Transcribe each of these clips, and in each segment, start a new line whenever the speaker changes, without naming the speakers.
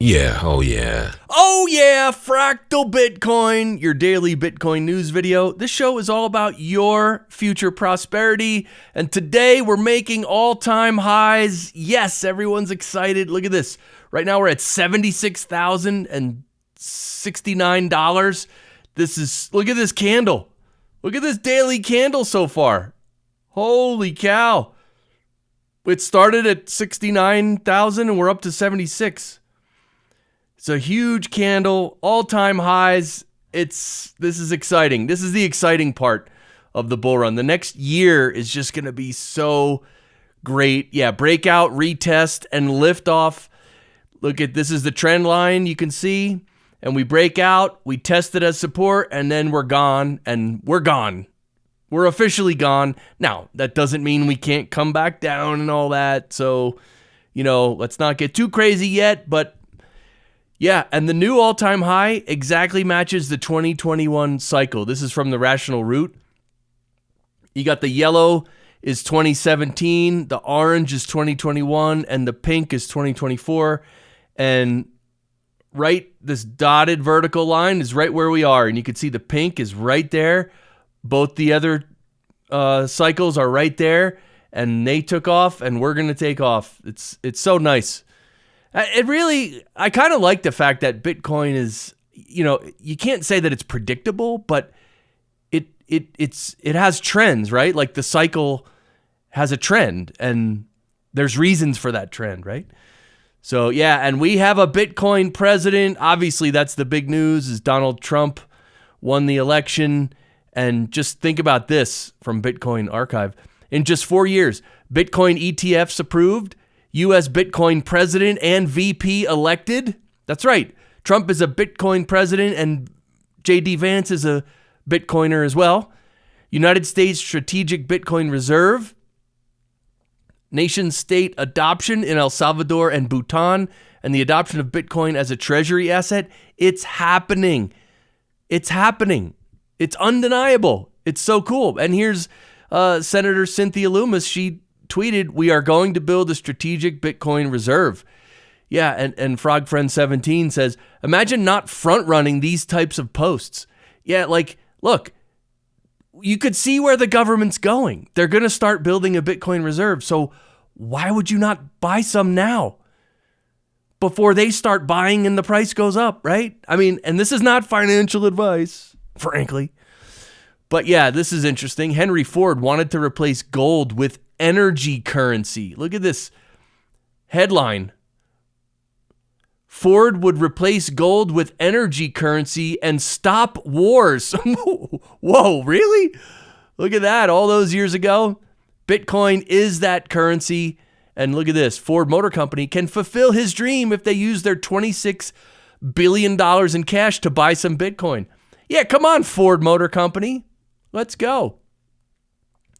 Yeah, oh yeah.
Oh yeah, Fractal Bitcoin, your daily Bitcoin news video. This show is all about your future prosperity, and today we're making all-time highs. Yes, everyone's excited. Look at this. Right now we're at $76,069. Look at this candle. Look at this daily candle so far. Holy cow. It started at 69,000 and we're up to 76. It's a huge candle, all-time highs. This is exciting. This is the exciting part of the bull run. The next year is just going to be so great. Yeah, breakout, retest, and liftoff. Look at this is the trend line you can see. And we break out, we test it as support, and then we're gone, and we're gone. We're officially gone. Now, that doesn't mean we can't come back down and all that. So, let's not get too crazy yet, but yeah, and the new all-time high exactly matches the 2021 cycle. This is from the Rational Root. You got the yellow is 2017, the orange is 2021, and the pink is 2024. And this dotted vertical line is right where we are. And you can see the pink is right there. Both the other cycles are right there. And they took off, and we're going to take off. It's so nice. I kind of like the fact that Bitcoin is, you can't say that it's predictable, but it has trends, right? Like the cycle has a trend, and there's reasons for that trend, right? So yeah, and we have a Bitcoin president. Obviously, that's the big news is Donald Trump won the election. And just think about this from Bitcoin Archive. In just 4 years, Bitcoin ETFs approved, U.S. Bitcoin president and VP elected. That's right. Trump is a Bitcoin president and J.D. Vance is a Bitcoiner as well. United States Strategic Bitcoin Reserve. Nation state adoption in El Salvador and Bhutan, and the adoption of Bitcoin as a treasury asset. It's happening. It's happening. It's undeniable. It's so cool. And here's Senator Cynthia Lummis. She tweeted, "We are going to build a strategic Bitcoin reserve." Yeah, and FrogFriend17 says, "Imagine not front-running these types of posts." Yeah, look, you could see where the government's going. They're going to start building a Bitcoin reserve. So why would you not buy some now before they start buying and the price goes up, right? I mean, and this is not financial advice, frankly. But yeah, this is interesting. Henry Ford wanted to replace gold with energy currency. Look at this headline. Ford would replace gold with energy currency and stop wars. Whoa, really? Look at that. All those years ago, Bitcoin is that currency. And look at this. Ford Motor Company can fulfill his dream if they use their $26 billion in cash to buy some Bitcoin. Yeah, come on, Ford Motor Company. Let's go.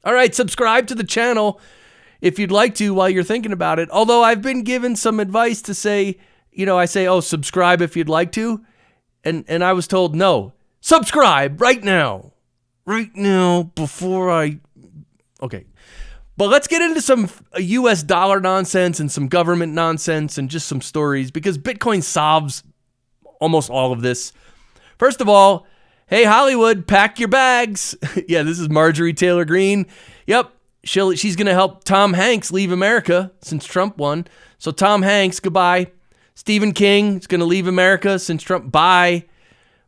All right, subscribe to the channel if you'd like to while you're thinking about it. Although I've been given some advice to say, I say, subscribe if you'd like to. And I was told, no, subscribe right now. Right now before okay. But let's get into some US dollar nonsense and some government nonsense and just some stories because Bitcoin solves almost all of this. First of all, hey, Hollywood, pack your bags. Yeah, this is Marjorie Taylor Greene. Yep, she's going to help Tom Hanks leave America since Trump won. So Tom Hanks, goodbye. Stephen King is going to leave America since Trump, bye.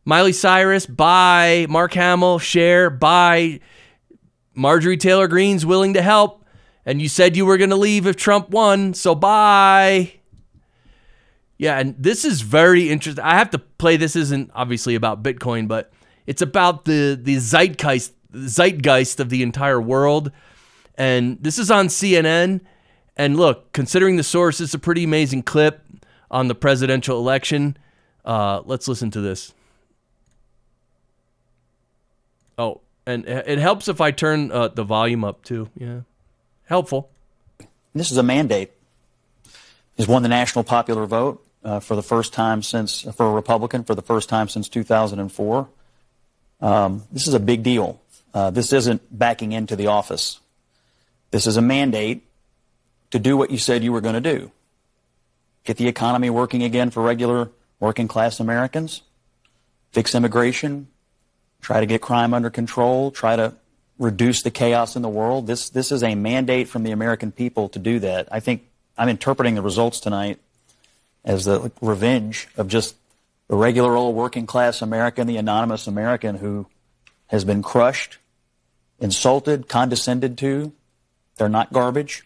Miley Cyrus, bye. Mark Hamill, Cher, bye. Marjorie Taylor Greene's willing to help. And you said you were going to leave if Trump won, so bye. Yeah, and this is very interesting. I have to play. This isn't obviously about Bitcoin, but it's about the zeitgeist of the entire world. And this is on CNN. And look, considering the source, it's a pretty amazing clip on the presidential election. Let's listen to this. Oh, and it helps if I turn the volume up too. Yeah, helpful.
This is a mandate. He's won the national popular vote for the first time for a Republican for the first time since 2004. This is a big deal. This isn't backing into the office. This is a mandate to do what you said you were going to do. get the economy working again for regular working class Americans, fix immigration, try to get crime under control, try to reduce the chaos in the world. This is a mandate from the American people to do that. I think I'm interpreting the results tonight as the revenge of just the regular old working class American, the anonymous American who has been crushed, insulted, condescended to. They're not garbage.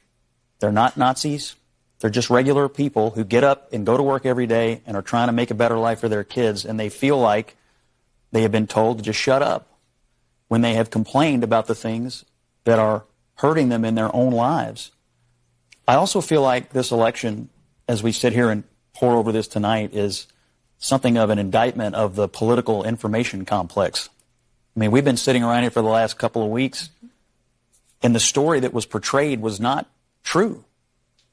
They're not Nazis. They're just regular people who get up and go to work every day and are trying to make a better life for their kids, and they feel like they have been told to just shut up when they have complained about the things that are hurting them in their own lives. I also feel like this election, as we sit here and pour over this tonight, is something of an indictment of the political information complex. I mean, we've been sitting around here for the last couple of weeks, and the story that was portrayed was not true.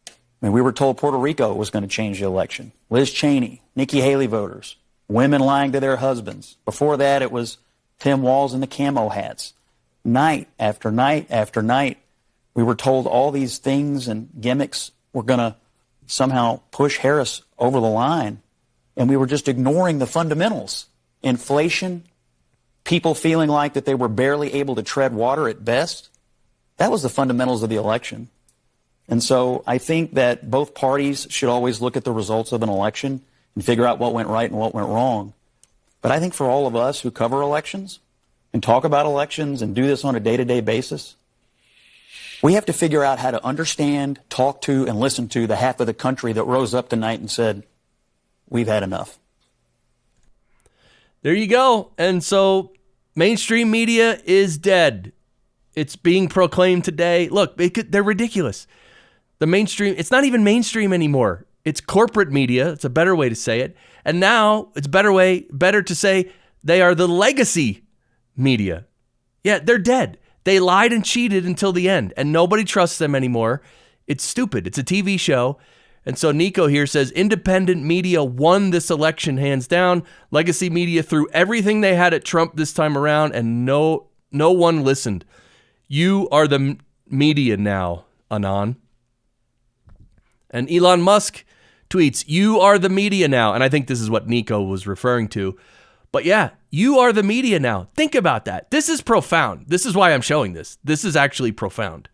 I mean, we were told Puerto Rico was going to change the election. Liz Cheney, Nikki Haley voters, women lying to their husbands. Before that, it was Tim Walz and the camo hats. Night after night after night, we were told all these things and gimmicks were going to somehow push Harris over the line, and we were just ignoring the fundamentals. Inflation, people feeling like that they were barely able to tread water at best. That was the fundamentals of the election. And so I think that both parties should always look at the results of an election and figure out what went right and what went wrong. But I think for all of us who cover elections and talk about elections and do this on a day-to-day basis, we have to figure out how to understand, talk to, and listen to the half of the country that rose up tonight and said, we've had enough.
There you go. And so mainstream media is dead. It's being proclaimed today. Look, they're ridiculous. The mainstream, it's not even mainstream anymore. It's corporate media. It's a better way to say it. And now it's better to say they are the legacy media. Yeah, they're dead. They lied and cheated until the end, and nobody trusts them anymore. It's stupid. It's a TV show. And so Nico here says independent media won this election hands down. Legacy media threw everything they had at Trump this time around, and no one listened. You are the media now, Anon. And Elon Musk tweets, you are the media now. And I think this is what Nico was referring to. But yeah, you are the media now. Think about that. This is profound. This is why I'm showing this. This is actually profound.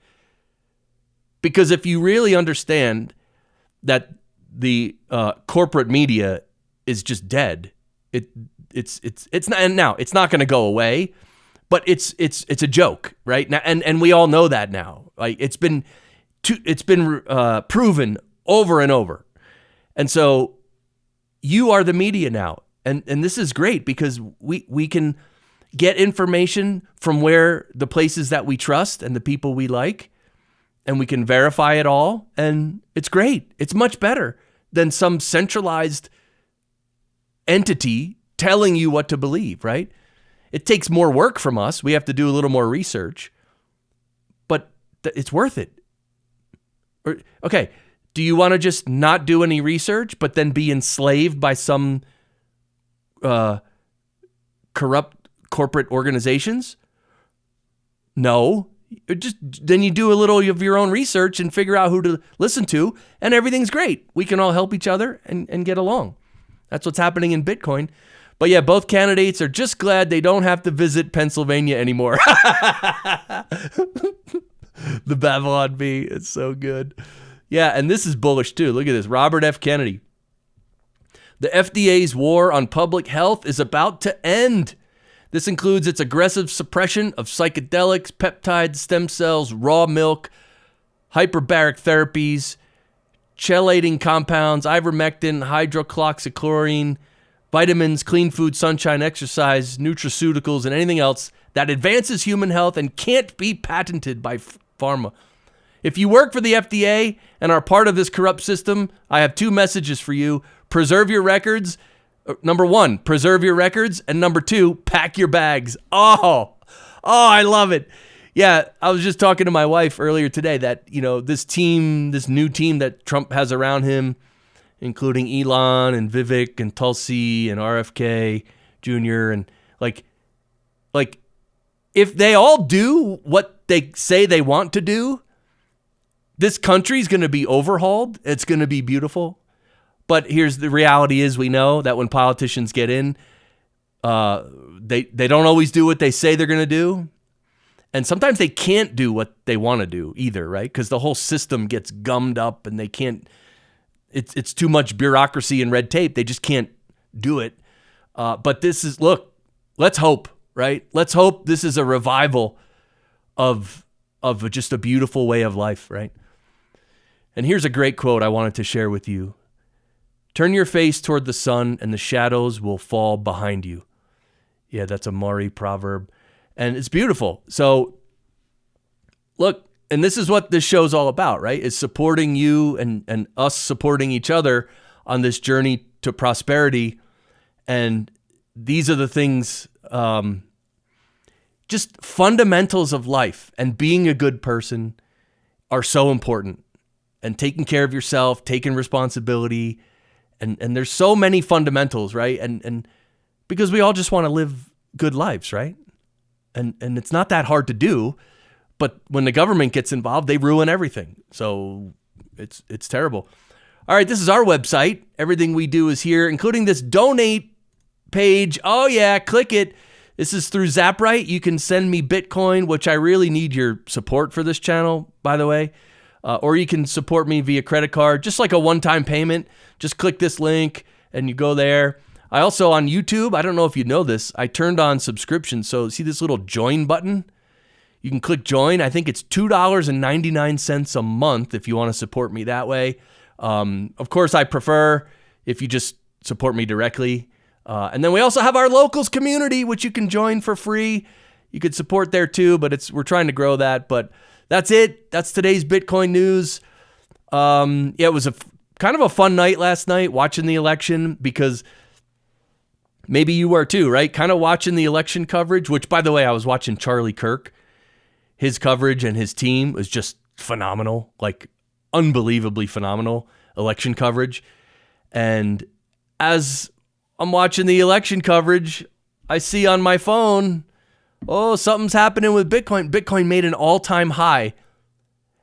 Because if you really understand that the corporate media is just dead, it's not, and now it's not going to go away, but it's a joke, right? Now, and we all know that now. Like it's been proven over and over. And so you are the media now. And this is great because we can get information from where the places that we trust and the people we like, and we can verify it all. And it's great. It's much better than some centralized entity telling you what to believe, right? It takes more work from us. We have to do a little more research, but it's worth it. Okay, do you want to just not do any research, but then be enslaved by some corrupt corporate organizations? No. Then you do a little of your own research and figure out who to listen to, and everything's great. We can all help each other and get along. That's what's happening in Bitcoin. But yeah, both candidates are just glad they don't have to visit Pennsylvania anymore. The Babylon Bee, it's so good. Yeah, and this is bullish too. Look at this. Robert F. Kennedy. The FDA's war on public health is about to end. This includes its aggressive suppression of psychedelics, peptides, stem cells, raw milk, hyperbaric therapies, chelating compounds, ivermectin, hydroxychloroquine, vitamins, clean food, sunshine, exercise, nutraceuticals, and anything else that advances human health and can't be patented by pharma. If you work for the FDA and are part of this corrupt system, I have two messages for you. Preserve your records. Number one, preserve your records. And number two, pack your bags. Oh, I love it. Yeah, I was just talking to my wife earlier today that, this new team that Trump has around him, including Elon and Vivek and Tulsi and RFK Jr. and like if they all do what they say they want to do, this country is going to be overhauled. It's going to be beautiful. But here's the reality is we know that when politicians get in, they don't always do what they say they're going to do. And sometimes they can't do what they want to do either, right? Because the whole system gets gummed up and they can't, it's too much bureaucracy and red tape. They just can't do it. But this is, look, let's hope, right? Let's hope this is a revival of just a beautiful way of life, right? And here's a great quote I wanted to share with you. Turn your face toward the sun and the shadows will fall behind you. Yeah, that's a Maori proverb. And it's beautiful. So look, and this is what this show's all about, right? It's supporting you and us supporting each other on this journey to prosperity. And these are the things, just fundamentals of life and being a good person are so important. And taking care of yourself, taking responsibility. And there's so many fundamentals, right? And because we all just want to live good lives, right? And it's not that hard to do, but when the government gets involved, they ruin everything. So it's terrible. All right, this is our website. Everything we do is here, including this donate page. Oh yeah, click it. This is through Zaprite. You can send me Bitcoin, which I really need your support for this channel, by the way. Or you can support me via credit card, just like a one-time payment. Just click this link and you go there. I also, on YouTube, I don't know if you know this, I turned on subscriptions. So see this little join button? You can click join. I think it's $2.99 a month if you want to support me that way. Of course, I prefer if you just support me directly. And then we also have our locals community, which you can join for free. You could support there too, but we're trying to grow that. But that's it. That's today's Bitcoin news. Yeah, it was kind of a fun night last night watching the election because maybe you were too, right? Kind of watching the election coverage, which, by the way, I was watching Charlie Kirk. His coverage and his team was just phenomenal, like unbelievably phenomenal election coverage. And as I'm watching the election coverage, I see on my phone, oh, something's happening with Bitcoin. Bitcoin made an all-time high.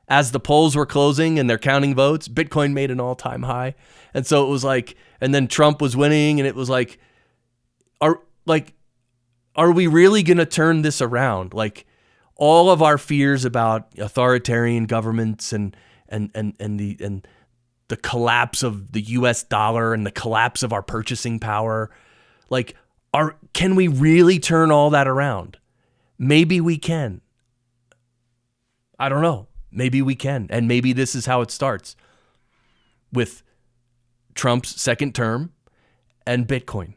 As the polls were closing and they're counting votes, Bitcoin made an all-time high. And so it was like, and then Trump was winning, and it was like, are we really going to turn this around? Like, all of our fears about authoritarian governments and the collapse of the US dollar and the collapse of our purchasing power, like, can we really turn all that around? Maybe we can. I don't know. Maybe we can. And maybe this is how it starts with Trump's second term and Bitcoin.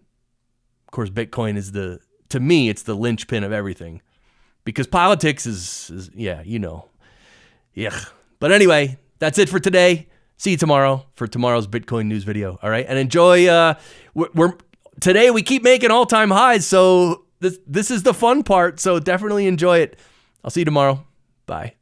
Of course, Bitcoin is to me, it's the linchpin of everything because politics is yeah, you know. Yeah. But anyway, that's it for today. See you tomorrow for tomorrow's Bitcoin news video. All right. And enjoy. Today we keep making all-time highs. So this is the fun part. So definitely enjoy it. I'll see you tomorrow. Bye.